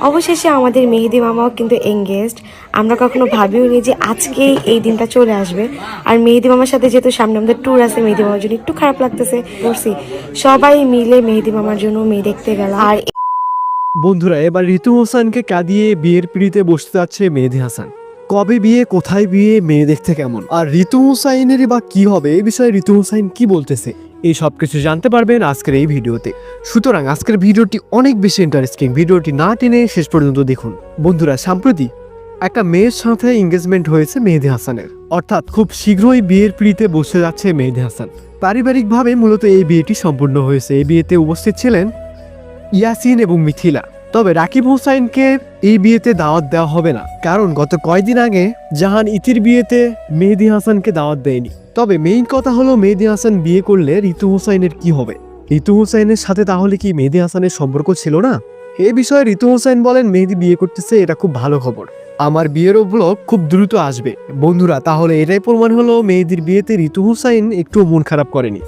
অবশেষে আমাদের মেহেদি মামাও কিন্তু এঙ্গেজড। আমরা কখনো ভাবিও নি যে আজকেই এই দিনটা চলে আসবে। আর মেহেদি মামার সাথে যেহেতু সামনে আমাদের ট্যুর আছে, মেহেদি মামার জন্য একটু খারাপ লাগতেছে। বলছি সবাই মিলে মেহেদি মামার জন্য মেয়ে দেখতে গেলাম। আর বন্ধুরা, এবার ঋতু হোসেনকে কাঁদিয়ে বিয়ের পিড়িতে বসতে যাচ্ছে মেহেদি হাসান। কবে বিয়ে, কোথায় বিয়ে, মেয়ে দেখতে কেমন, আর ঋতু হোসাইনেরই বা কি হবে, এই বিষয়ে ঋতু হোসাইন কি বলতেছে, এই সব কিছু জানতে পারবেন আজকের এই ভিডিওতে। সুতরাং আজকের ভিডিওটি অনেক বেশি ইন্টারেস্টিং, ভিডিওটি না টেনে শেষ পর্যন্ত দেখুন। বন্ধুরা, সম্প্রতি একটা মেয়ের সাথে এঙ্গেজমেন্ট হয়েছে মেহেদি হাসানের, অর্থাৎ খুব শীঘ্রই বিয়ের পিড়িতে বসে যাচ্ছে মেহেদি হাসান। পারিবারিকভাবে মূলত এই বিয়েটি সম্পূর্ণ হয়েছে। এই বিয়েতে উপস্থিত ছিলেন ইয়াসিন এবং মিথিলা। তবে রাকিব হোসাইনকে এই বিয়েতে দাওয়াত দেওয়া হবে না, কারণ গত কয়েকদিন আগে জাহান ইতির বিয়েতে মেহেদি হাসানকে দাওয়াত দেয়নি। তবে মেইন কথা হলো, মেহেদি হাসান বিয়ে করলে ঋতু হোসাইনের কি হবে? ঋতু হোসাইনের সাথে তাহলে কি মেহেদি হাসানের সম্পর্ক ছিল না? এ বিষয়ে ঋতু হোসাইন বলেন, মেহেদি বিয়ে করতেছে, এটা খুব ভালো খবর। আমার বিয়েরও ব্লগ খুব দ্রুত আসবে। বন্ধুরা, তাহলে এটাই প্রমাণ হলো মেহেদির বিয়েতে ঋতু হোসাইন একটু মন খারাপ করেনি।